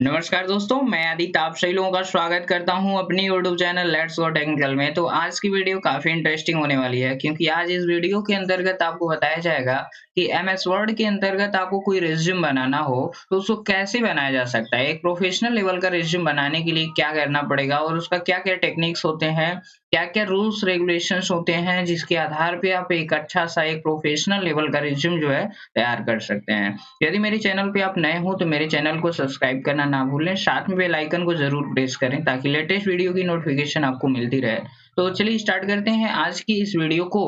नमस्कार दोस्तों, मैं आदित्य आप सभी लोगों का स्वागत करता हूं अपनी YouTube channel let's go technical में। तो आज की वीडियो काफ़ी इंटरेस्टिंग होने वाली है क्योंकि आज इस वीडियो के अंतर्गत आपको बताया जाएगा कि एमएस वर्ड के अंतर्गत आपको कोई रिज्यूम बनाना हो, तो उसको कैसे बनाया जा सकता है। एक प्रोफेशनल लेवल का रिज्यूम बनाने के लिए क्या करना पड़ेगा और उसका क्या-क्या टेक्निक्स होते हैं, क्या-क्या रूल्स रेगुलेशंस होते हैं, जिसके आधार पे आप एक अच्छा-सा एक प्रोफेशनल लेवल का रिज्यूम जो है तैयार कर सकते हैं। यदि मेरे चैनल पे आप नए हो तो मेरे चैनल को सब्सक्राइब करना ना भूलें, साथ में बेल आइकन को ज़रूर प्रेस करें ताकि लेटेस्ट वीडियो की नोटिफ़िकेशन आपको मिलती रहे। तो चलिए स्टार्ट करते हैं आज की इस वीडियो को।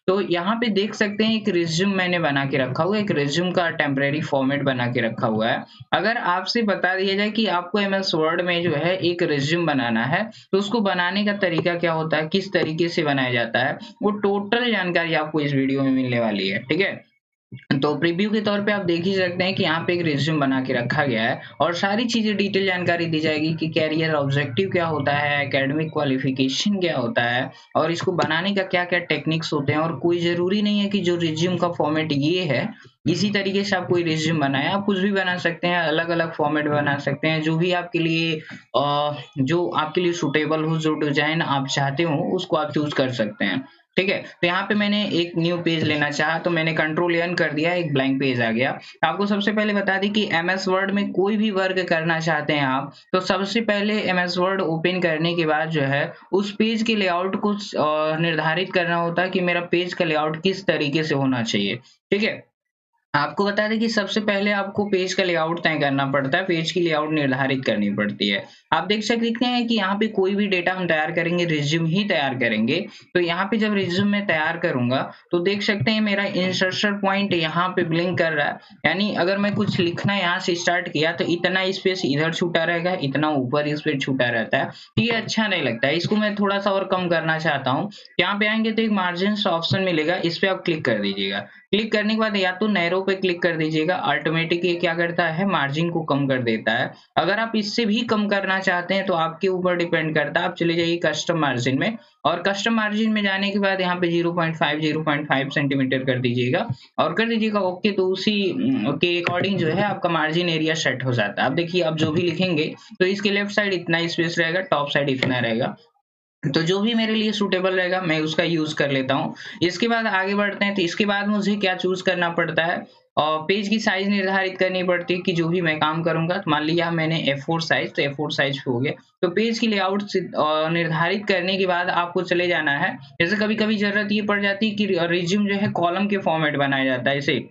तो यहाँ पे देख सकते हैं एक रिज़्यूम मैंने बना के रखा हुआ है, एक रिज़्यूम का टेम्परेरी फॉर्मेट बना के रखा हुआ है। अगर आपसे बता दिया जाए कि आपको एमएस वर्ड में जो है एक रिज़्यूम बनाना है, तो उसको बनाने का तरीका क्या होता है, किस तरीके से बनाया जाता है, वो टोटल जानकारी आपको इस वीडियो में मिलने वाली है, ठीक है? तो प्रीव्यू के तौर पे आप देख ही सकते हैं कि यहाँ पे एक रिज्यूम बना के रखा गया है और सारी चीज़ें डिटेल जानकारी दी जाएगी कि कैरियर ऑब्जेक्टिव क्या होता है, एकेडमिक क्वालिफिकेशन क्या होता है और इसको बनाने का क्या-क्या टेक्निक्स होते हैं। और कोई ज़रूरी नहीं है कि जो रिज्यूम का फॉर्मेट ये है, इसी तरीके से आप कोई रिज्यूम बनाएँ, आप कुछ भी बना सकते हैं, अलग-अलग फॉर्मेट बना सकते हैं, जो भी आपके लिए जो आपके लिए सूटेबल हो, जो डिज़ाइन आप चाहते हो, उसको आप चूज़ कर सकते हैं। ठीक है? तो यहाँ पे मैंने एक न्यू पेज लेना चाहा तो मैंने कंट्रोल एन कर दिया, एक ब्लैंक पेज आ गया। आपको सबसे पहले बता दें कि एमएस वर्ड में कोई भी वर्क करना चाहते हैं आप, तो सबसे पहले एमएस वर्ड ओपन करने के बाद जो है, उस पेज के लेआउट को निर्धारित करना होता है कि मेरा पेज का लेआउट किस तरीके से होना चाहिए। ठीक है? आपको बता दें कि सबसे पहले आपको पेज का लेआउट तय करना पड़ता है, पेज की लेआउट निर्धारित करनी पड़ती है। आप देख सकते हैं कि यहाँ पे कोई भी डेटा हम तैयार करेंगे, रिज़्यूम ही तैयार करेंगे। तो यहाँ पे जब रिज़्यूम मैं तैयार करूँगा, तो देख सकते हैं मेरा इंसर्शन पॉइंट यहाँ पे ब्लिंक कर रहा है। यानी अगर मैं कुछ लिखना यहाँ से स्टार्ट किया, तो इतना स्पेस इधर छूटा रहेगा, इतना ऊपर स्पेस छूटा रहता है। तो ये अच्छा नहीं लगता है, इसको मैं थोड़ा-सा और कम करना चाहता हूँ। यहाँ पे आएँगे तो एक मार्जिन्स ऑप्शन मिलेगा, इस पे आप क्लिक कर दीजिएगा। क्लिक करने के बाद या तो नैरो पे क्लिक कर दीजिएगा, ऑटोमेटिक ये क्या करता है मार्जिन को कम कर देता है। अगर आप इससे भी कम करना चाहते हैं तो आपके ऊपर डिपेंड करता है, आप चले जाइए कस्टम मार्जिन में और कस्टम मार्जिन में जाने के बाद यहाँ पे 0.5 सेंटीमीटर कर दीजिएगा और कर दीजिएगा ओके। तो उसी के अकॉर्डिंग जो है आपका मार्जिन एरिया सेट हो जाता है। अब देखिए आप जो भी लिखेंगे तो इसके लेफ्ट साइड इतना स्पेस रहेगा, टॉप साइड इतना रहेगा। तो जो भी मेरे लिए सूटेबल रहेगा मैं उसका यूज़ कर लेता हूँ। इसके बाद आगे बढ़ते हैं, तो इसके बाद मुझे क्या चूज़ करना पड़ता है, पेज की साइज़ निर्धारित करनी पड़ती है कि जो भी मैं काम करूँगा, तो मान लिया मैंने A4 साइज़, तो A4 साइज़ पे हो गया। तो पेज की लेआउट निर्धारित करने के बाद आपको चले जाना है। जैसे कभी-कभी ज़रूरत ये पड़ जाती है कि रिज़्यूम जो है कॉलम के फॉर्मेट बनाया जाता है, इसे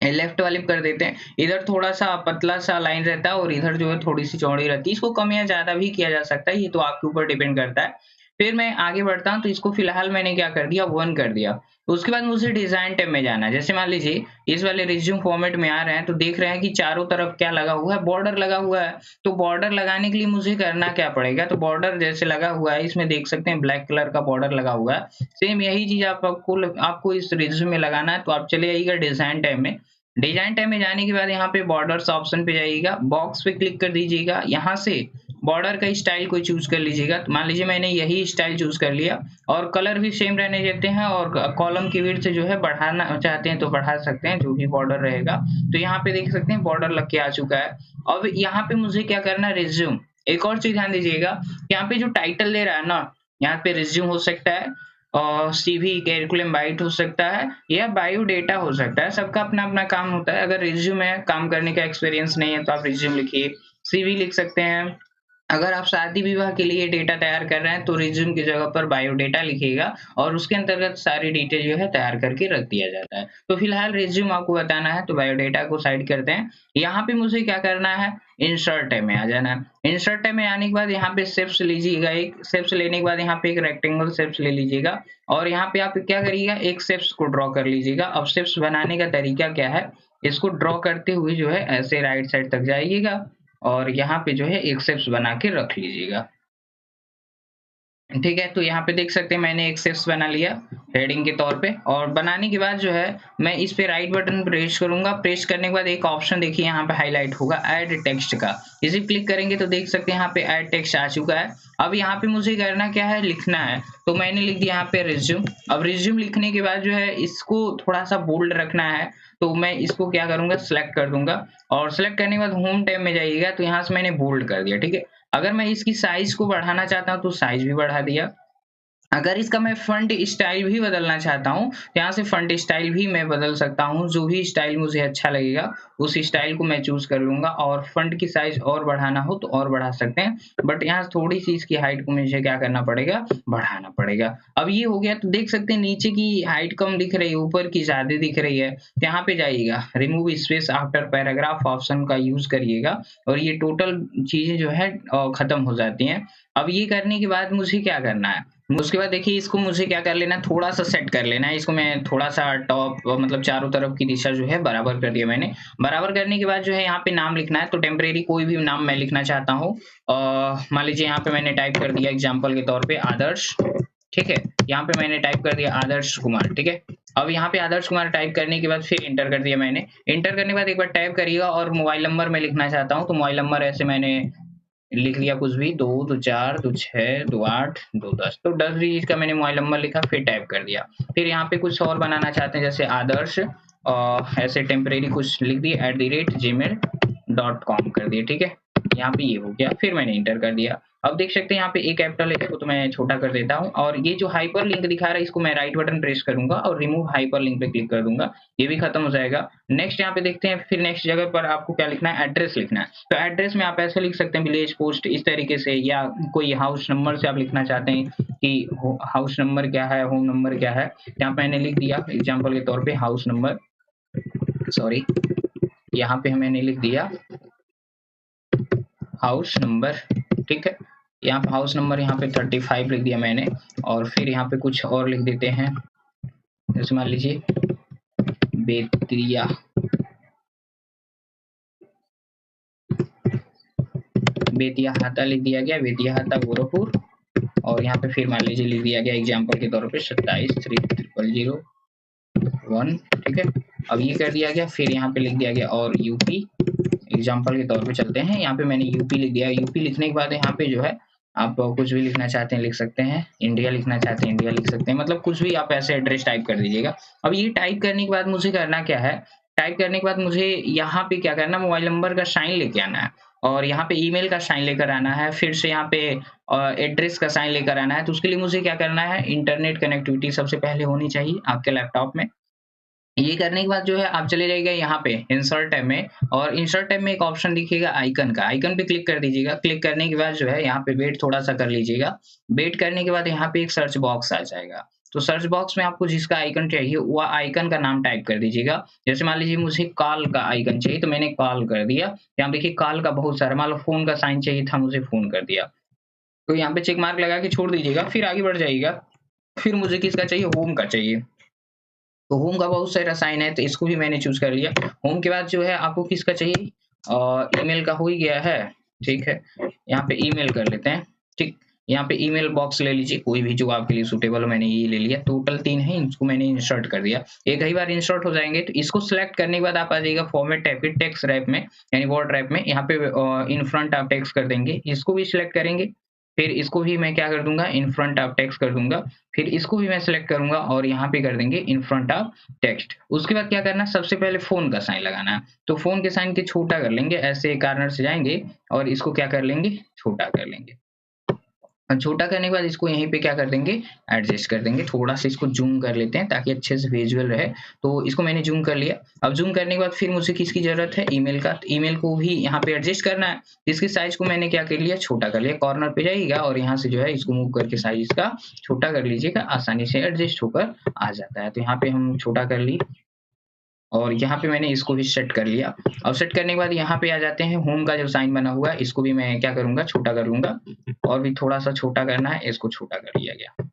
लेफ्ट वाले पे कर देते हैं। इधर थोड़ा-सा पतला-सा लाइन रहता है और इधर जो है थोड़ी-सी चौड़ी रहती है। इसको कम या ज़्यादा भी किया जा सकता है, ये तो आपके ऊपर डिपेंड करता है। फिर मैं आगे बढ़ता हूँ, तो इसको फिलहाल मैंने क्या कर दिया 1 कर दिया। तो उसके बाद मुझे डिज़ाइन टैब में जाना है। जैसे मान लीजिए इस वाले रिज़्यूम फॉर्मेट में आ रहे हैं, तो देख रहे हैं कि चारों तरफ क्या लगा हुआ है, बॉर्डर लगा हुआ है। तो बॉर्डर लगाने के लिए मुझे करना क्या पड़ेगा, तो बॉर्डर जैसे लगा हुआ है, इसमें देख सकते हैं ब्लैक कलर का बॉर्डर लगा हुआ है। सेम यही चीज़ आपको इस रिज़्यूम में लगाना है, तो आप चले जाइएगा डिज़ाइन टैब में। डिज़ाइन टैब में जाने के बाद यहाँ पे बॉर्डर्स ऑप्शन पे जाइएगा, बॉक्स पे क्लिक कर दीजिएगा। यहाँ से बॉर्डर का स्टाइल कोई चूज़ कर लीजिएगा। तो मान लीजिए मैंने यही स्टाइल चूज़ कर लिया और कलर भी सेम रहने देते हैं और कॉलम की विड्थ जो है बढ़ाना चाहते हैं तो बढ़ा सकते हैं, जो भी बॉर्डर रहेगा। तो यहाँ पे देख सकते हैं बॉर्डर लग के आ चुका है। अब यहाँ पे मुझे क्या करना है रिज़्यूम। एक और चीज़ ध्यान दीजिएगा, यहाँ पे जो टाइटल दे रहा है ना, यहाँ पे रिज़्यूम हो सकता है और सीवी करिकुलम बाइट हो सकता है या बायोडाटा हो सकता है। सबका अपना-अपना काम होता है। अगर रिज़्यूम है, काम करने का एक्सपीरियंस नहीं है तो आप रिज़्यूम लिखिए। सीवी लिख सकते हैं। अगर आप शादी-विवाह के लिए डेटा तैयार कर रहे हैं तो रिज़्यूम की जगह पर बायोडाटा लिखिएगा और उसके अंतर्गत सारी डिटेल जो है तैयार करके रख दिया जाता है। तो फिलहाल रिज़्यूम आपको बताना है तो बायोडाटा को साइड करते हैं। यहाँ पे मुझे क्या करना है, इंसर्ट टैब में आ जाना है। इंसर्ट टैब में आने के बाद यहाँ पे शेप्स लीजिएगा, एक शेप्स लेने के बाद यहाँ पे एक रेक्टेंगल शेप्स ले लीजिएगा और यहाँ पे आप क्या करिएगा, एक शेप्स को ड्रॉ कर लीजिएगा। अब शेप्स बनाने का तरीका क्या है, इसको ड्रॉ करते हुए जो है ऐसे राइट साइड तक जाइएगा और यहाँ पे जो है एक शेप्स बना के रख लीजिएगा। ठीक है, तो यहाँ पे देख सकते हैं मैंने एक टेक्स्ट बना लिया हेडिंग के तौर पे, और बनाने के बाद जो है मैं इस पे राइट बटन प्रेस करूंगा। प्रेस करने के बाद एक ऑप्शन देखिए यहाँ पे हाईलाइट होगा ऐड टेक्स्ट का, इसे क्लिक करेंगे तो देख सकते हैं यहाँ पे ऐड टेक्स्ट आ चुका है। अब यहाँ पे मुझे करना क्या है, लिखना है। तो मैंने लिख दिया यहाँ पे रिज्यूम। अब रिज्यूम लिखने के बाद जो है इसको थोड़ा सा बोल्ड रखना है, तो मैं इसको क्या करूंगा, सिलेक्ट कर दूंगा, और सिलेक्ट करने के बाद होम टैब में जाइएगा तो यहाँ से मैंने बोल्ड कर दिया। ठीक है, अगर मैं इसकी साइज को बढ़ाना चाहता हूँ तो साइज भी बढ़ा दिया। अगर इसका मैं फंट स्टाइल भी बदलना चाहता हूँ, यहाँ से फंट स्टाइल भी मैं बदल सकता हूँ। जो भी स्टाइल मुझे अच्छा लगेगा उस स्टाइल को मैं चूज कर लूंगा, और फंट की साइज और बढ़ाना हो तो और बढ़ा सकते हैं, बट यहाँ थोड़ी सी इसकी हाइट को मुझे क्या करना पड़ेगा, बढ़ाना पड़ेगा। अब ये हो गया, तो देख सकते हैं नीचे की हाइट कम दिख रही है, ऊपर की ज्यादा दिख रही है। तो यहाँ पे जाइएगा, remove space after paragraph option का यूज करिएगा, और ये टोटल चीजें जो है खत्म हो जाती हैं। अब ये करने के बाद मुझे क्या करना है, उसके बाद देखिए इसको मुझे क्या कर लेना है, थोड़ा सा सेट कर लेना है। इसको मैं थोड़ा सा टॉप मतलब चारों तरफ की दिशा जो है बराबर कर दिया मैंने। बराबर करने के बाद जो है यहाँ पे नाम लिखना है, तो टेम्परेरी कोई भी नाम मैं लिखना चाहता हूँ। मान लीजिए यहाँ पे मैंने टाइप कर दिया एग्जाम्पल के तौर पे आदर्श। ठीक है, यहाँ पे मैंने टाइप कर दिया आदर्श कुमार। ठीक है, अब यहाँ पे आदर्श कुमार टाइप करने के बाद फिर इंटर कर दिया मैंने। इंटर करने के बाद एक बार टाइप करिएगा, और मोबाइल नंबर मैं लिखना चाहता हूँ, तो मोबाइल नंबर ऐसे मैंने लिख लिया कुछ भी, 2 2 4 2 6 2 8 2 10, तो 10 डिजिट का मैंने मोबाइल नंबर लिखा, फिर टाइप कर दिया। फिर यहाँ पे कुछ और बनाना चाहते हैं, जैसे आदर्श ऐसे टेम्परेरी कुछ लिख दिया @gmail.com कर दिया। ठीक है, यहाँ पे ये हो गया, फिर मैंने इंटर कर दिया। अब देख सकते हैं यहाँ पे एक कैपिटल है, इसको तो मैं छोटा कर देता हूँ, और ये जो हाइपर लिंक दिखा रहा है इसको मैं राइट बटन प्रेस करूंगा और रिमूव हाइपर लिंक पे क्लिक कर दूंगा, ये भी खत्म हो जाएगा। नेक्स्ट यहाँ पे देखते हैं, फिर नेक्स्ट जगह पर आपको क्या लिखना है, एड्रेस लिखना है। तो एड्रेस में आप ऐसे लिख सकते हैं विलेज पोस्ट इस तरीके से, या कोई हाउस नंबर से आप लिखना चाहते हैं कि हाउस नंबर क्या है, होम नंबर क्या है। यहाँ पे मैंने लिख दिया एग्जाम्पल के तौर पे हाउस नंबर, सॉरी यहाँ पे मैंने लिख दिया हाउस नंबर। ठीक है, यहाँ पे हाउस नंबर यहाँ पे 35 लिख दिया मैंने, और फिर यहाँ पे कुछ और लिख देते हैं, जैसे मान लीजिए बेतिया, बेतियाहाता लिख दिया गया, बेतियाहाता गोरखपुर, और यहाँ पे फिर मान लीजिए लिख दिया गया एग्जाम्पल के तौर पे 27 ठीक है, अब ये कर दिया गया। फिर यहाँ पे लिख दिया गया और यूपी, एग्जाम्पल के तौर पे चलते हैं, यहाँ पे मैंने यूपी लिख दिया। यूपी लिखने के बाद यहाँ पे जो है आप कुछ भी लिखना चाहते हैं लिख सकते हैं, इंडिया लिखना चाहते हैं इंडिया लिख सकते हैं, मतलब कुछ भी आप ऐसे एड्रेस टाइप कर दीजिएगा। अब ये टाइप करने के बाद मुझे करना क्या है, टाइप करने के बाद मुझे यहाँ पे क्या करना, मोबाइल नंबर का साइन लेके आना है, और यहाँ पे ईमेल का साइन लेकर आना है, फिर से यहाँ पे एड्रेस का साइन लेकर आना है। तो उसके लिए मुझे क्या करना है, इंटरनेट कनेक्टिविटी सबसे पहले होनी चाहिए आपके लैपटॉप में। ये करने के बाद जो है आप चले जाइएगा यहाँ पे इंसर्ट टैब में, और इंसर्ट टैब में एक ऑप्शन दिखेगा आइकन का, आइकन पे क्लिक कर दीजिएगा। क्लिक करने के बाद जो है यहाँ पे वेट थोड़ा सा कर लीजिएगा। वेट करने के बाद यहाँ पे एक सर्च बॉक्स आ जाएगा, तो सर्च बॉक्स में आपको जिसका आइकन चाहिए वो आइकन का नाम टाइप कर दीजिएगा। जैसे मान लीजिए मुझे कॉल का आइकन चाहिए, तो मैंने कॉल कर दिया। यहाँ देखिए कॉल का बहुत सारा, मान लो फोन का साइन चाहिए था, मुझे फोन कर दिया, तो यहाँ पे चेक मार्क लगा के छोड़ दीजिएगा, फिर आगे बढ़ जाइएगा। फिर मुझे किसका चाहिए, होम का चाहिए, तो होम का बहुत सारा साइन है, तो इसको भी मैंने चूज कर लिया। होम के बाद जो है आपको किसका चाहिए, ईमेल का हो ही गया है। ठीक है, यहाँ पे ईमेल कर लेते हैं। ठीक, यहाँ पे ईमेल बॉक्स ले लीजिए कोई भी जो आपके लिए सुटेबल हो, मैंने ये ले लिया। टोटल 3 है, इसको मैंने इंसर्ट कर दिया। एक ही बार इंसर्ट हो जाएंगे, तो इसको सिलेक्ट करने के बाद आप आ जाइएगा फॉर्मेट टाइप के टेक्स्ट रैप में, यानी वर्ड रैप में। यहाँ पे इन फ्रंट आप टेक्स्ट कर देंगे, इसको भी सिलेक्ट करेंगे, फिर इसको भी मैं क्या कर दूंगा, इन फ्रंट ऑफ टेक्स्ट कर दूंगा। फिर इसको भी मैं सिलेक्ट करूंगा और यहाँ पे कर देंगे इन फ्रंट ऑफ टेक्स्ट। उसके बाद क्या करना, सबसे पहले फोन का साइन लगाना है, तो फोन के साइन के छोटा कर लेंगे, ऐसे कार्नर से जाएंगे और इसको क्या कर लेंगे, छोटा कर लेंगे। छोटा करने के बाद इसको यहीं पे क्या कर देंगे, एडजस्ट कर देंगे। थोड़ा सा इसको जूम कर लेते हैं ताकि अच्छे से विजुअल रहे, तो इसको मैंने जूम कर लिया। अब जूम करने के बाद फिर मुझे किसकी जरूरत है, ईमेल का, तो ईमेल को भी यहाँ पे एडजस्ट करना है। इसकी साइज को मैंने क्या कर लिया, छोटा कर लिया। कॉर्नर पे जाइएगा और यहाँ से जो है इसको मूव करके साइज इसका छोटा कर लीजिएगा, आसानी से एडजस्ट होकर आ जाता है। तो यहाँ पे हम छोटा कर ली और यहाँ पे मैंने इसको भी सेट कर लिया। अब सेट करने के बाद यहाँ पे आ जाते हैं, होम का जो साइन बना हुआ है इसको भी मैं क्या करूंगा, छोटा कर लूंगा, और भी थोड़ा सा छोटा करना है, इसको छोटा कर लिया गया,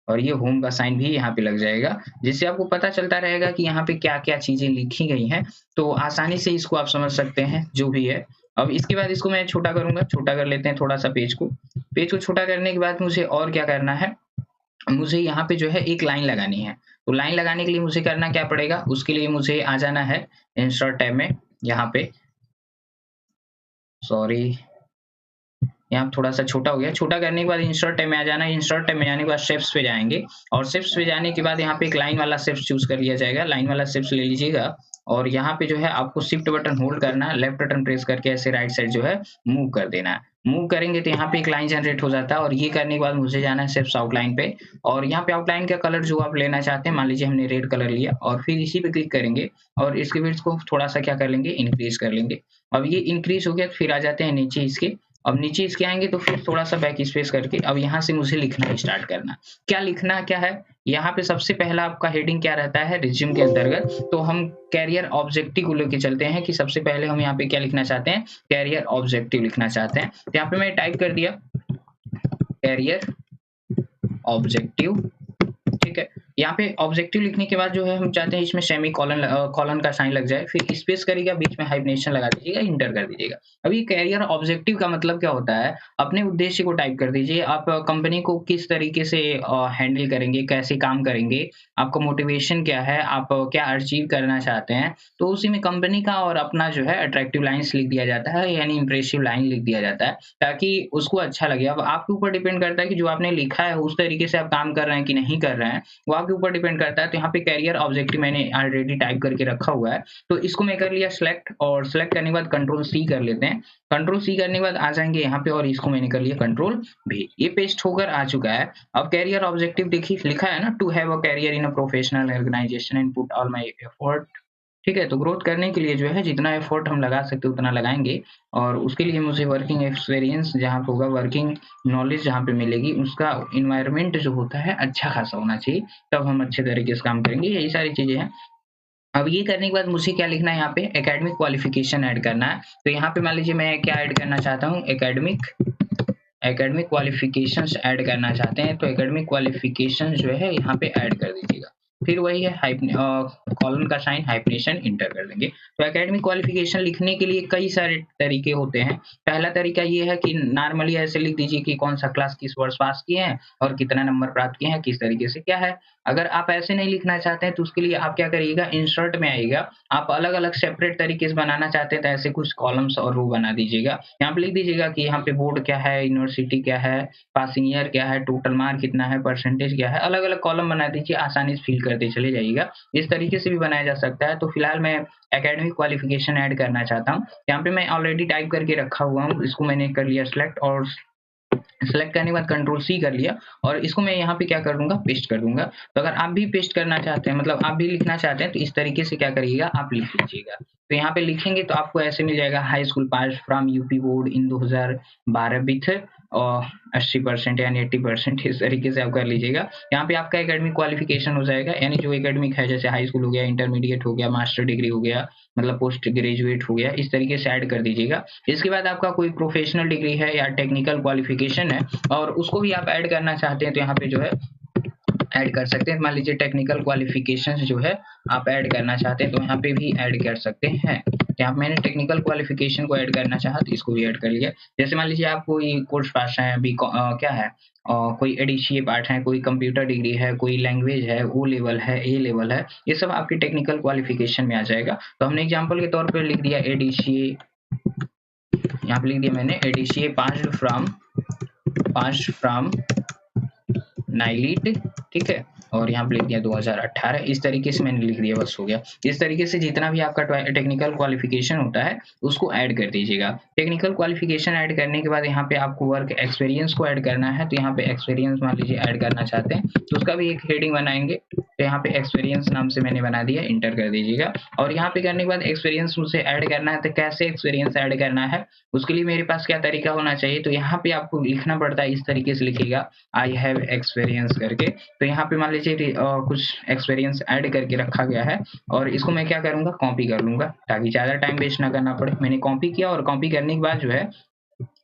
और ये होम का साइन भी यहाँ पे लग जाएगा, जिससे आपको पता चलता रहेगा कि यहाँ पे क्या क्या चीजें लिखी गई हैं, तो आसानी से इसको आप समझ सकते हैं जो भी है। अब इसके बाद इसको मैं छोटा करूंगा, छोटा कर लेते हैं थोड़ा सा पेज को। पेज को छोटा करने के बाद मुझे और क्या करना है, मुझे यहाँ पे जो है एक लाइन लगानी है। तो लाइन लगाने के लिए मुझे करना क्या पड़ेगा, उसके लिए मुझे आ जाना है इंसर्ट टैब में। यहाँ पे सॉरी, यहाँ थोड़ा सा छोटा हो गया। छोटा करने के बाद इंसर्ट टैब में आ जाना है। इंसर्ट टैब में जाने के बाद शेप्स पे जाएंगे और शेप्स पे जाने के बाद यहाँ पे एक लाइन वाला शेप्स चूज कर लिया जाएगा। लाइन वाला शेप्स ले लीजिएगा और यहाँ पे जो है आपको शिफ्ट बटन होल्ड करना है, लेफ्ट बटन प्रेस करके ऐसे राइट साइड जो है मूव कर देना है। मूव करेंगे तो यहाँ पे एक लाइन जनरेट हो जाता है और ये करने के बाद मुझे जाना है शेप्स आउटलाइन पे और यहाँ पे आउटलाइन का कलर जो आप लेना चाहते हैं, मान लीजिए हमने रेड कलर लिया और फिर इसी पे क्लिक करेंगे और इसके विड्थ को थोड़ा सा क्या कर लेंगे, इंक्रीज कर लेंगे। अब ये इंक्रीज हो गया, फिर आ जाते हैं नीचे इसके। अब नीचे इसके आएंगे तो फिर थोड़ा सा बैक स्पेस करके अब यहाँ से मुझे लिखना स्टार्ट करना। क्या लिखना क्या है, यहाँ पे सबसे पहला आपका हेडिंग क्या रहता है रिज्यूम के अंतर्गत, तो हम कैरियर ऑब्जेक्टिव को लेके चलते हैं कि सबसे पहले हम यहाँ पे क्या लिखना चाहते हैं, कैरियर ऑब्जेक्टिव लिखना चाहते हैं। तो यहाँ पे मैं टाइप कर दिया कैरियर ऑब्जेक्टिव, ठीक है। यहाँ पे ऑब्जेक्टिव लिखने के बाद जो है हम चाहते हैं इसमें सेमी कॉलन का साइन लग जाए, फिर स्पेस करिएगा, बीच में हाइफनेशन लगा दीजिएगा, इंटर कर दीजिएगा। अब ये कैरियर ऑब्जेक्टिव का मतलब क्या होता है, अपने उद्देश्य को टाइप कर दीजिए। आप कंपनी को किस तरीके से हैंडल करेंगे, कैसे काम करेंगे, आपका मोटिवेशन क्या है, आप क्या अचीव करना चाहते हैं, तो उसी में कंपनी का और अपना जो है अट्रैक्टिव लाइन्स लिख दिया जाता है, यानी इंप्रेसिव लाइन लिख दिया जाता है ताकि उसको अच्छा लगे। अब आपके ऊपर डिपेंड करता है कि जो आपने लिखा है उस तरीके से आप काम कर रहे हैं कि नहीं कर रहे हैं, वो आपके ऊपर डिपेंड करता है। तो यहाँ पे कैरियर ऑब्जेक्टिव मैंने ऑलरेडी टाइप करके रखा हुआ है, तो इसको मैं कर लिया सिलेक्ट और सिलेक्ट करने के बाद कंट्रोल सी कर लेते हैं। कंट्रोल सी करने के बाद आ जाएंगे यहाँ पे और इसको मैंने कर लिया कंट्रोल भी, ये पेस्ट होकर आ चुका है। अब कैरियर ऑब्जेक्टिव देखिए लिखा है ना, to have a career in a professional organisation and put all my effort, ठीक है। तो ग्रोथ करने के लिए जो है जितना एफर्ट हम लगा सकते उतना लगाएंगे और उसके लिए मुझे वर्किंग एक्सपीरियंस जहाँ पे होगा, वर्किंग नॉलेज जहाँ पे मिलेगी, उसका इन्वायरमेंट जो होता है अच्छा खासा होना चाहिए, तब हम अच्छे तरीके से काम करेंगे। यही सारी चीजें हैं। अब ये करने के बाद मुझे क्या लिखना है, यहाँ पे एकेडमिक क्वालिफिकेशन ऐड करना है। तो यहाँ पे मान लीजिए मैं क्या ऐड करना चाहता हूँ, एकेडमिक क्वालिफिकेशंस ऐड करना चाहते हैं, तो एकेडमिक क्वालिफिकेशन जो है यहाँ पे ऐड कर दीजिएगा। फिर वही है कॉलन का साइन, हाइफनेशन, इंटर कर देंगे। तो एकेडमिक क्वालिफिकेशन लिखने के लिए कई सारे तरीके होते हैं। पहला तरीका ये है कि नॉर्मली ऐसे लिख दीजिए कि कौन सा क्लास किस वर्ष पास किए हैं और कितना नंबर प्राप्त किए हैं, किस तरीके से क्या है। अगर आप ऐसे नहीं लिखना चाहते हैं तो उसके लिए आप क्या करिएगा, इंसर्ट में आइएगा, आप अलग अलग सेपरेट तरीके से बनाना चाहते हैं तो ऐसे कुछ कॉलम्स और रो बना दीजिएगा। यहाँ पे लिख दीजिएगा कि यहाँ पे बोर्ड क्या है, यूनिवर्सिटी क्या है, पासिंग ईयर क्या है, टोटल मार्क कितना है, परसेंटेज क्या है, अलग अलग कॉलम बना दीजिए, आसानी से फिल करते चले जाइएगा। इस तरीके से भी बनाया जा सकता है। तो फिलहाल मैं एकेडमिक क्वालिफिकेशन ऐड करना चाहता हूँ। यहाँ पे मैं ऑलरेडी टाइप करके रखा हुआ हूँ, इसको मैंने कर लिया सिलेक्ट और सिलेक्ट करने के बाद कंट्रोल सी कर लिया और इसको मैं यहाँ पे क्या कर दूंगा, पेस्ट कर दूंगा। तो अगर आप भी पेस्ट करना चाहते हैं, मतलब आप भी लिखना चाहते हैं, तो इस तरीके से क्या करिएगा, आप लिख लीजिएगा। तो यहाँ पे लिखेंगे तो आपको ऐसे मिल जाएगा, high school pass from UP board in 2012 with और 80% यानी 80%, इस तरीके से आप कर लीजिएगा। यहाँ पे आपका एकेडमिक क्वालिफिकेशन हो जाएगा, यानी जो एकेडमिक है, जैसे हाई स्कूल हो गया, इंटरमीडिएट हो गया, मास्टर डिग्री हो गया, मतलब पोस्ट ग्रेजुएट हो गया, इस तरीके से ऐड कर दीजिएगा। इसके बाद आपका कोई प्रोफेशनल डिग्री है या टेक्निकल क्वालिफिकेशन है और उसको भी आप ऐड करना चाहते हैं तो यहाँ पे जो है ऐड कर सकते हैं। मान लीजिए टेक्निकल क्वालिफिकेशन जो है आप ऐड करना चाहते हैं तो यहाँ पे भी ऐड कर सकते हैं। यहाँ मैंने टेक्निकल क्वालिफिकेशन को ऐड करना चाहा तो इसको भी ऐड कर लिया। जैसे मान लीजिए आप कोई कोर्स पास है, अभी क्या है, कोई एडीसीए पार्ट है, कोई कंप्यूटर डिग्री है, कोई लैंग्वेज है, ओ लेवल है, ए लेवल है, ये सब आपकी टेक्निकल क्वालिफिकेशन में आ जाएगा। तो हमने एग्जाम्पल के तौर पर लिख दिया एडीसीए, यहाँ पे लिख दिया मैंने एडीसीए पास फ्रॉम नाइलिट, ठीक है, और यहाँ पे लिख दिया 2018। इस तरीके से मैंने लिख दिया, बस हो गया। इस तरीके से जितना भी आपका टेक्निकल क्वालिफिकेशन होता है उसको ऐड कर दीजिएगा। टेक्निकल क्वालिफिकेशन ऐड करने के बाद यहाँ पे आपको वर्क एक्सपीरियंस को ऐड करना है। तो यहाँ पे एक्सपीरियंस मान लीजिए ऐड करना चाहते हैं तो उसका भी एक हेडिंग बनाएंगे। तो यहाँ पे एक्सपीरियंस नाम से मैंने बना दिया, इंटर कर दीजिएगा। और यहाँ पे करने के बाद एक्सपीरियंस मुझे ऐड करना है, तो कैसे एक्सपीरियंस ऐड करना है उसके लिए मेरे पास क्या तरीका होना चाहिए, तो यहाँ पे आपको लिखना पड़ता है, इस तरीके से लिखिएगा, आई हैव एक्सपीरियंस करके। तो यहाँ पे मान लीजिए कुछ एक्सपीरियंस ऐड करके रखा गया है और इसको मैं क्या करूंगा, कॉपी कर लूंगा ताकि ज्यादा टाइम वेस्ट ना करना पड़े। मैंने कॉपी किया और कॉपी करने के बाद जो है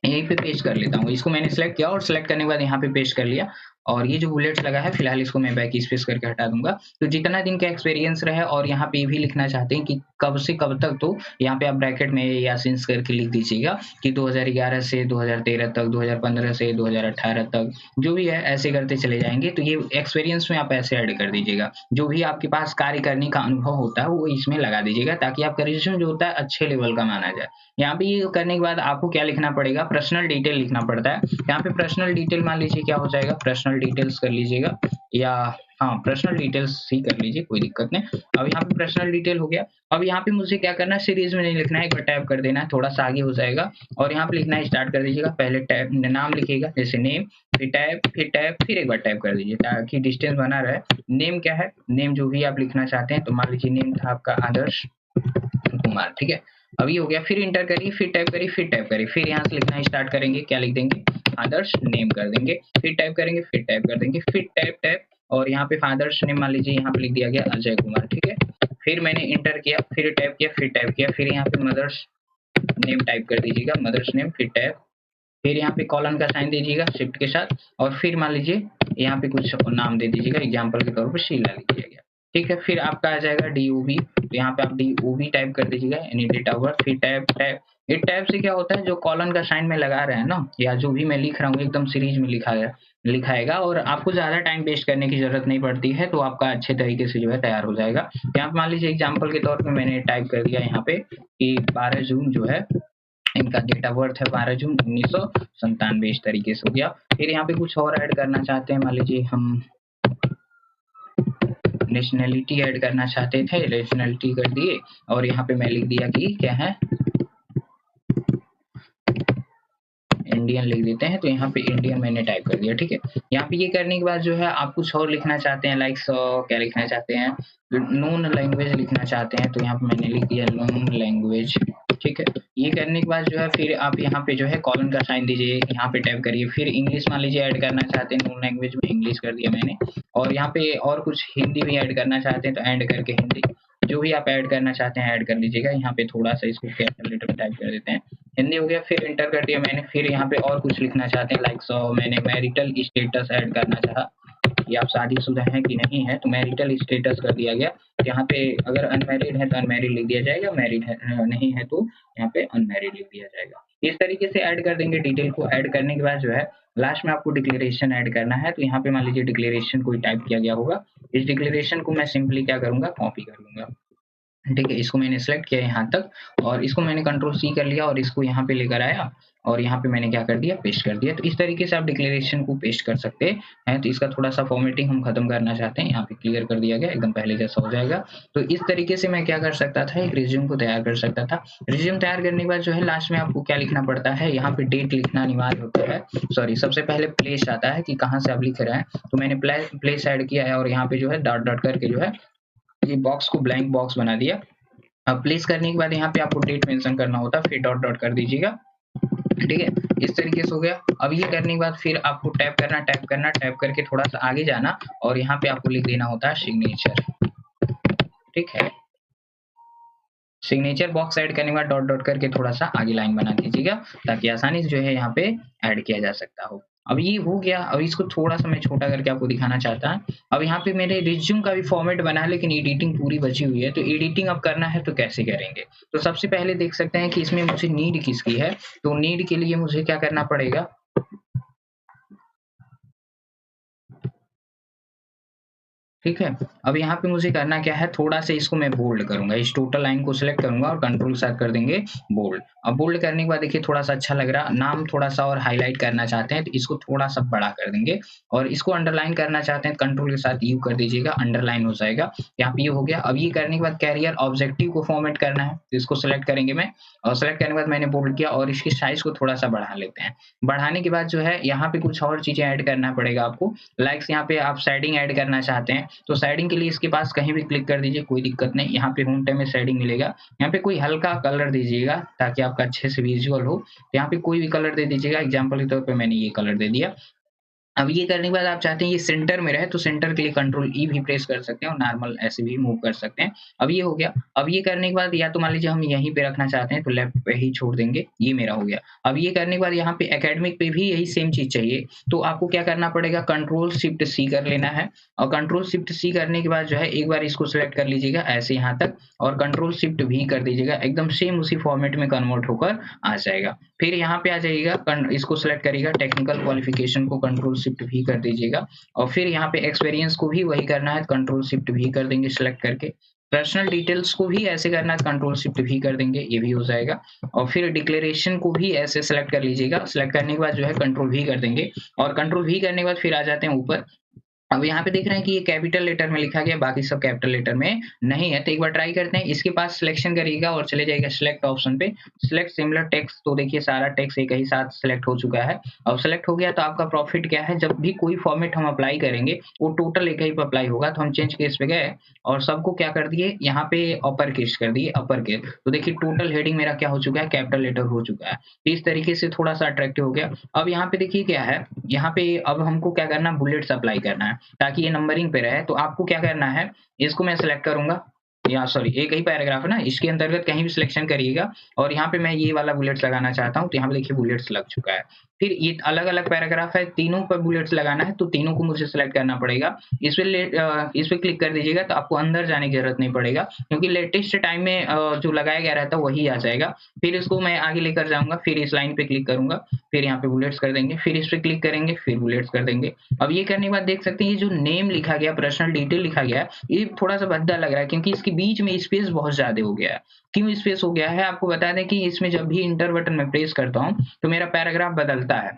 यहीं पे पेस्ट कर लेता हूँ। इसको मैंने सिलेक्ट किया और सिलेक्ट करने के बाद यहाँ पे पेस्ट कर लिया और ये जो बुलेट्स लगा है फिलहाल इसको मैं बैक स्पेस करके हटा दूंगा। तो जितना दिन का एक्सपीरियंस रहे और यहाँ पे ये भी लिखना चाहते हैं कि कब से कब तक, तो यहाँ पे आप ब्रैकेट में या सिंस करके लिख दीजिएगा कि 2011 से 2013 तक, 2015 से 2018 तक, जो भी है ऐसे करते चले जाएंगे। तो ये एक्सपीरियंस में आप ऐसे ऐड कर दीजिएगा, जो भी आपके पास कार्य करने का अनुभव होता है वो इसमें लगा दीजिएगा, ताकि आपका रिज्यूम जो होता है अच्छे लेवल का माना जाए। यहाँ पे ये करने के बाद आपको क्या लिखना पड़ेगा, पर्सनल डिटेल लिखना पड़ता है। यहाँ पे पर्सनल डिटेल मान लीजिए क्या हो जाएगा, पर्सनल डिटेल्स कर लीजिएगा, या हाँ पर्सनल डिटेल्स ही कर लीजिए, कोई दिक्कत नहीं। अब यहाँ पे पर्सनल डिटेल हो गया। अब यहाँ पे मुझे क्या करना है, सीरीज में नहीं लिखना है, एक बार टैप कर देना है, थोड़ा सा आगे हो जाएगा और यहाँ पे लिखना है स्टार्ट कर दीजिएगा। पहले टैप नाम लिखिएगा, जैसे नेम, फिर टैप, फिर एक बार टैप कर दीजिए ताकि डिस्टेंस बना रहे। नेम क्या है, नेम जो भी आप लिखना चाहते हैं, तो मान लीजिए नेम था आपका आदर्श कुमार, ठीक है। अब ये हो गया, फिर इंटर करिए, फिर टैप करिए, फिर टैप करिए, फिर यहाँ से लिखना स्टार्ट करेंगे, क्या लिख देंगे, आदर्श नेम कर देंगे, फिर टैप करेंगे, फिर टैप कर देंगे, फिर टैप और यहाँ पे फादर्स नेम मान लीजिए यहाँ पे लिख दिया गया अजय कुमार, ठीक है। फिर मैंने इंटर किया, फिर टैप किया, फिर टैप किया, फिर यहाँ पे मदर्स नेम टाइप कर दीजिएगा, मदर्स नेम, फिर टैप, फिर यहाँ पे कॉलन का साइन दीजिएगा शिफ्ट के साथ, और फिर मान लीजिए यहाँ पे कुछ नाम दे दीजिएगा, एग्जाम्पल के तौर पर शीला लिख दिया गया, ठीक है। फिर आपका आ जाएगा DOB, तो यहाँ पे आप DOB टाइप कर दीजिएगा, यानी डेट ऑफ बर्थ, फिर टैप। ये टैप से क्या होता है, जो कॉलन का साइन में लगा रहे हैं ना, या जो भी मैं लिख रहा हूँ एकदम सीरीज में लिखाएगा और आपको ज्यादा टाइम वेस्ट करने की जरूरत नहीं पड़ती है, तो आपका अच्छे तरीके से जो है तैयार हो जाएगा। यहाँ पे मान लीजिए एग्जाम्पल के तौर पर मैंने टाइप कर दिया यहाँ पे कि 12 जून जो है इनका डेट ऑफ बर्थ है, 12 जून 1997, इस तरीके से हो गया। फिर यहाँ पे कुछ और ऐड करना चाहते हैं, मान लीजिए हम नेशनैलिटी ऐड करना चाहते थे, नेशनैलिटी कर दिए, और यहाँ पे मैं लिख दिया कि क्या है, इंडियन लिख देते हैं, तो यहाँ पे इंडियन मैंने टाइप कर दिया, ठीक है। यहाँ पे ये करने के बाद जो है आप कुछ और लिखना चाहते हैं, लाइक क्या लिखना चाहते हैं, नोन लैंग्वेज लिखना चाहते हैं, तो यहाँ पे मैंने लिख दिया नोन लैंग्वेज, ठीक है। ये करने के बाद जो है फिर आप यहाँ पे जो है कॉलन का साइन दीजिए, यहाँ पे टाइप करिए, फिर इंग्लिश मान लीजिए ऐड करना चाहते हैं, नोन लैंग्वेज में इंग्लिश कर दिया मैंने, और यहाँ पे और कुछ हिंदी भी ऐड करना चाहते हैं, तो ऐड करके हिंदी, जो भी आप ऐड करना चाहते हैं ऐड कर लीजिएगा। यहाँ पे थोड़ा सा इसको कैपिटल लेटर में टाइप कर देते हैं, हिंदी हो गया, फिर इंटर कर दिया मैंने। फिर यहाँ पे और कुछ लिखना चाहते हैं, लाइक मैंने मैरिटल स्टेटस ऐड करना चाहा कि आप शादीशुदा हैं कि नहीं है, तो मैरिटल स्टेटस कर दिया गया। यहाँ पे अगर अनमैरिड है तो अनमैरिड लिख दिया जाएगा, मैरिड है नहीं है तो यहाँ पे अनमैरिड लिख दिया जाएगा। इस तरीके से ऐड कर देंगे डिटेल को। ऐड करने के बाद जो है लास्ट में आपको डिक्लेरेशन ऐड करना है, तो यहाँ पे मान लीजिए डिक्लेरेशन कोई टाइप किया गया होगा, इस डिक्लेरेशन को मैं सिंपली क्या करूंगा, कॉपी कर लूंगा, ठीक है। इसको मैंने सेलेक्ट किया यहाँ तक, और इसको मैंने कंट्रोल C कर लिया और इसको यहाँ पे लेकर आया, और यहाँ पे मैंने क्या कर दिया, पेस्ट कर दिया। तो इस तरीके से आप डिक्लेरेशन को पेस्ट कर सकते हैं। तो इसका थोड़ा सा फॉर्मेटिंग हम खत्म करना चाहते हैं, यहाँ पे क्लियर कर दिया गया, एकदम पहले जैसा हो जाएगा। तो इस तरीके से मैं क्या कर सकता था, एक रिज्यूम को तैयार कर सकता था। रिज्यूम तैयार करने के बाद जो है लास्ट में आपको क्या लिखना पड़ता है, यहाँ पे डेट लिखना अनिवार्य होता है। सॉरी, सबसे पहले प्लेस आता है कि कहाँ से आप लिख रहे हैं, तो मैंने प्लेस ऐड किया है, और यहाँ पे जो है डॉट डॉट करके जो है ये बॉक्स को ब्लैंक बॉक्स बना दिया। अब प्लेस करने के बाद यहाँ पे आपको डेट मेंशन करना होता है, फिर डॉट डॉट कर दीजिएगा, ठीक है। इस तरीके से हो गया। अब ये करने के बाद फिर आपको टैप करके थोड़ा सा आगे जाना, और यहाँ पे आपको लिख देना होता है सिग्नेचर, ठीक है। सिग्नेचर बॉक्स ऐड करने के बाद डॉट डॉट करके थोड़ा सा आगे लाइन बना दीजिएगा, ताकि आसानी से जो है यहाँ पे ऐड किया जा सकता हो। अब ये हो गया। अब इसको थोड़ा सा मैं छोटा करके आपको दिखाना चाहता हूँ। अब यहाँ पे मेरे रिज्यूम का भी फॉर्मेट बना है, लेकिन एडिटिंग पूरी बची हुई है, तो एडिटिंग अब करना है तो कैसे करेंगे। तो सबसे पहले देख सकते हैं कि इसमें मुझे नीड किसकी है, तो नीड के लिए मुझे क्या करना पड़ेगा, ठीक है। अब यहाँ पे मुझे करना क्या है, थोड़ा सा इसको मैं बोल्ड करूंगा, इस टोटल लाइन को सिलेक्ट करूंगा और कंट्रोल साथ कर देंगे बोल्ड। अब बोल्ड करने के बाद देखिए थोड़ा सा अच्छा लग रहा, नाम थोड़ा सा और हाईलाइट करना चाहते हैं तो इसको थोड़ा सा बड़ा कर देंगे, और इसको अंडरलाइन करना चाहते हैं कंट्रोल के साथ यू कर दीजिएगा, अंडरलाइन हो जाएगा। यहाँ पे ये हो गया। अब ये करने के बाद कैरियर ऑब्जेक्टिव को फॉर्मेट करना है, तो इसको सिलेक्ट करेंगे मैं, और सिलेक्ट करने के बाद मैंने बोल्ड किया, और इसकी साइज को थोड़ा सा बढ़ा लेते हैं। बढ़ाने के बाद जो है यहाँ पे कुछ और चीजें ऐड करना पड़ेगा आपको, लाइक्स यहाँ पे आप शेडिंग ऐड करना चाहते हैं, तो शेडिंग के लिए इसके पास कहीं भी क्लिक कर दीजिए, कोई दिक्कत नहीं। यहाँ पे होम टैब में शेडिंग मिलेगा, यहाँ पे कोई हल्का कलर दीजिएगा ताकि आपका अच्छे से विजुअल हो। यहाँ पे कोई भी कलर दे दीजिएगा, एग्जांपल के तौर पे मैंने ये कलर दे दिया। अब ये करने के बाद आप चाहते हैं ये सेंटर में रहे तो सेंटर के लिए कंट्रोल ई भी प्रेस कर सकते हैं और नॉर्मल ऐसे भी मूव कर सकते हैं। अब ये हो गया। अब ये करने के बाद या तो मान लीजिए हम यहीं पे रखना चाहते हैं तो लेफ्ट पे ही छोड़ देंगे, ये मेरा हो गया। अब ये करने के बाद यहाँ पे एकेडमिक पे भी यही सेम चीज़ चाहिए, तो आपको क्या करना पड़ेगा, कंट्रोल शिफ्ट सी कर लेना है और कंट्रोल शिफ्ट सी करने के बाद जो है एक बार इसको सिलेक्ट कर लीजिएगा ऐसे यहाँ तक और कंट्रोल शिफ्ट भी कर दीजिएगा, एकदम सेम उसी फॉर्मेट में कन्वर्ट होकर आ जाएगा। फिर यहाँ पे आ जाइएगा, इसको सिलेक्ट करिएगा, टेक्निकल क्वालिफिकेशन को कंट्रोल शिफ्ट भी कर दीजिएगा और फिर यहाँ पे एक्सपीरियंस को भी वही करना है, कंट्रोल शिफ्ट भी कर देंगे सिलेक्ट करके। पर्सनल डिटेल्स को भी ऐसे करना है, कंट्रोल शिफ्ट भी कर देंगे, ये भी हो जाएगा। और फिर डिक्लेरेशन को भी ऐसे सेलेक्ट कर लीजिएगा, सेलेक्ट करने के बाद जो है कंट्रोल भी कर देंगे और कंट्रोल भी करने के बाद फिर आ जाते हैं ऊपर। अब यहाँ पे देख रहे हैं कि ये कैपिटल लेटर में लिखा गया, बाकी सब कैपिटल लेटर में नहीं है, तो एक बार ट्राई करते हैं। इसके पास सिलेक्शन करिएगा और चले जाइएगा सिलेक्ट ऑप्शन पे, सिलेक्ट सिमिलर टेक्स्ट, तो देखिए सारा टेक्स्ट एक ही साथ सिलेक्ट हो चुका है। अब सिलेक्ट हो गया तो आपका प्रॉफिट क्या है, जब भी कोई फॉर्मेट हम अप्लाई करेंगे वो टोटल एक ही पे अप्लाई होगा। तो हम चेंज केस पे गए और सबको क्या कर दिए, यहाँ पे अपर केस कर दिए, अपर केस, तो देखिए टोटल हेडिंग मेरा क्या हो चुका है, कैपिटल लेटर हो चुका है। तो इस तरीके से थोड़ा सा अट्रैक्टिव हो गया। अब यहाँ पे देखिए क्या है, यहाँ पे अब हमको क्या करना है, बुलेट्स अप्लाई करना है ताकि ये नंबरिंग पे रहे। तो आपको क्या करना है, इसको मैं सिलेक्ट करूंगा, या सॉरी एक ही पैराग्राफ है ना, इसके अंतर्गत कहीं भी सिलेक्शन करिएगा और यहाँ पे मैं ये वाला बुलेट्स लगाना चाहता हूँ, तो यहाँ पे देखिए बुलेट्स लग चुका है। फिर ये अलग अलग पैराग्राफ है, तीनों पर बुलेट्स लगाना है, तो तीनों को मुझे सिलेक्ट करना पड़ेगा। इस पे क्लिक कर दीजिएगा तो आपको अंदर जाने की जरूरत नहीं पड़ेगा, क्योंकि लेटेस्ट टाइम में जो लगाया गया रहता है वही आ जाएगा। फिर इसको मैं आगे लेकर जाऊंगा, फिर इस लाइन पे क्लिक करूंगा, फिर यहाँ पे बुलेट्स कर देंगे, फिर इस पे क्लिक करेंगे, फिर बुलेट्स कर देंगे। अब ये करने के बाद देख सकते हैं ये जो नेम लिखा गया, पर्सनल डिटेल लिखा गया, ये थोड़ा सा भद्दा लग रहा है क्योंकि इसके बीच में स्पेस बहुत ज्यादा हो गया है। क्यों स्पेस हो गया है, आपको बता दें कि इसमें जब भी इंटर बटन में प्रेस करता हूँ तो मेरा पैराग्राफ बदलता है।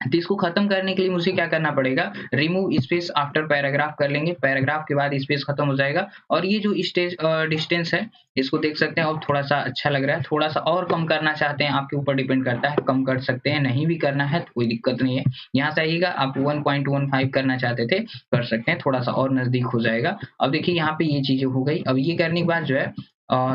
तो इसको खत्म करने के लिए मुझे क्या करना पड़ेगा, रिमूव स्पेस आफ्टर पैराग्राफ कर लेंगे, पैराग्राफ के बाद स्पेस खत्म हो जाएगा। और ये जो डिस्टेंस है इसको देख सकते हैं, अब थोड़ा सा अच्छा लग रहा है। थोड़ा सा और कम करना चाहते हैं, आपके ऊपर डिपेंड करता है, कम कर सकते हैं, नहीं भी करना है तो कोई दिक्कत नहीं है। यहाँ से आइएगा, आप 1.15 करना चाहते थे कर सकते हैं, थोड़ा सा और नजदीक हो जाएगा। अब देखिए यहाँ पे ये चीजें हो गई। अब ये करने के बाद जो है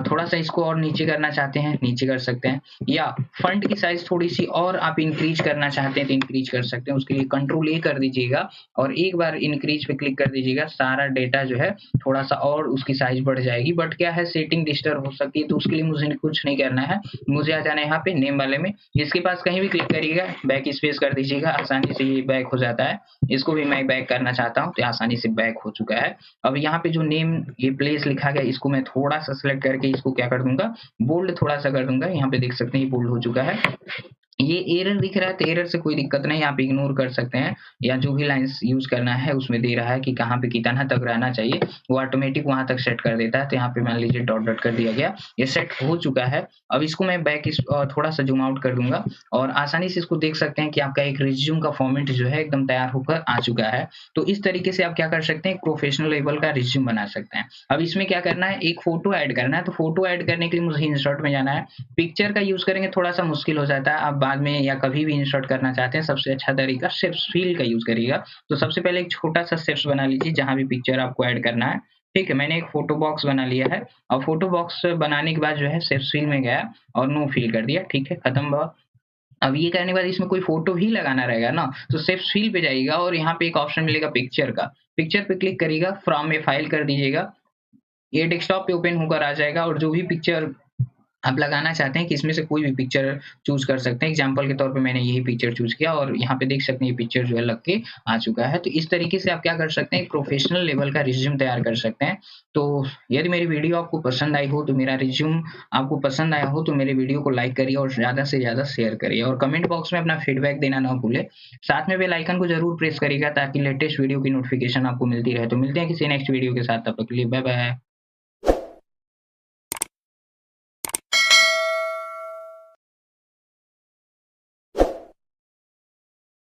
थोड़ा सा इसको और नीचे करना चाहते हैं, नीचे कर सकते हैं, या फंट की साइज थोड़ी सी और आप इंक्रीज करना चाहते हैं तो इंक्रीज कर सकते हैं। उसके लिए कंट्रोल ए कर दीजिएगा और एक बार इंक्रीज पे क्लिक कर दीजिएगा, सारा डेटा जो है थोड़ा सा और उसकी साइज बढ़ जाएगी। बट क्या है, सेटिंग डिस्टर्ब हो सकती है, तो उसके लिए मुझे कुछ नहीं करना है, मुझे आ जाना है यहाँ पे नेम वाले में, इसके पास कहीं भी क्लिक करिएगा, बैक स्पेस कर दीजिएगा, आसानी से ये बैक हो जाता है। इसको भी मैं बैक करना चाहता हूँ तो आसानी से बैक हो चुका है। अब यहाँ पे जो नेम ये प्लेस लिखा गया, इसको मैं थोड़ा सा सिलेक्ट करके इसको क्या कर दूंगा, बोल्ड थोड़ा सा कर दूंगा। यहाँ पे देख सकते हैं ये बोल्ड हो चुका है। ये एरर दिख रहा है तो एरर से कोई दिक्कत नहीं, आप इग्नोर कर सकते हैं, या जो भी लाइंस यूज करना है उसमें दे रहा है कि कहाँ पे कितना तक रहना चाहिए, वो ऑटोमेटिक वहां तक सेट कर देता है। तो यहाँ पे मान लीजिए डॉट डॉट कर दिया गया, ये सेट हो चुका है। अब इसको मैं बैक थोड़ा सा जूम आउट कर दूंगा और आसानी से इसको देख सकते हैं कि आपका एक रिज्यूम का फॉर्मेट जो है एकदम तैयार होकर आ चुका है। तो इस तरीके से आप क्या कर सकते हैं, एक प्रोफेशनल लेवल का रिज्यूम बना सकते हैं। अब इसमें क्या करना है, एक फोटो ऐड करना है, तो फोटो ऐड करने के लिए मुझे इंसर्ट में जाना है। पिक्चर का यूज करेंगे थोड़ा सा मुश्किल हो जाता है, आप बाद में या कभी भी इंसर्ट करना चाहते हैं, सबसे अच्छा तरीका शेप्स फिल का यूज करिएगा। तो सबसे पहले एक छोटा सा शेप्स बना लीजिए जहां भी पिक्चर आपको ऐड करना है। ठीक है, मैंने एक फोटो बॉक्स बना लिया है और फोटो बॉक्स बनाने के बाद जो है शेप्स फिल में गया और नो फिल कर दिया। ठीक है, खत्म हुआ। अब ये करने के बाद इसमें कोई फोटो ही लगाना रहेगा ना, तो शेप्स फिल पे जाइएगा और यहाँ पे एक ऑप्शन मिलेगा पिक्चर का, पिक्चर पे क्लिक करिएगा, फ्रॉम ए फाइल कर दीजिएगा, ये डेस्कटॉप पे ओपन होकर आ जाएगा। और जो भी पिक्चर आप लगाना चाहते हैं कि इसमें से कोई भी पिक्चर चूज कर सकते हैं। एग्जांपल के तौर पे मैंने यही पिक्चर चूज किया और यहाँ पे देख सकते हैं ये पिक्चर जो है लग के आ चुका है। तो इस तरीके से आप क्या कर सकते हैं, एक प्रोफेशनल लेवल का रिज्यूम तैयार कर सकते हैं। तो यदि मेरी वीडियो आपको पसंद आई हो, तो मेरा रिज्यूम आपको पसंद आया हो, तो मेरे वीडियो को लाइक करिए और ज्यादा से ज्यादा शेयर करिए और कमेंट बॉक्स में अपना फीडबैक देना ना भूले। साथ में बेल आइकन को जरूर प्रेस करिएगा ताकि लेटेस्ट वीडियो की नोटिफिकेशन आपको मिलती रहे। तो मिलते हैं किसी नेक्स्ट वीडियो के साथ, तब तक के लिए बाय बाय।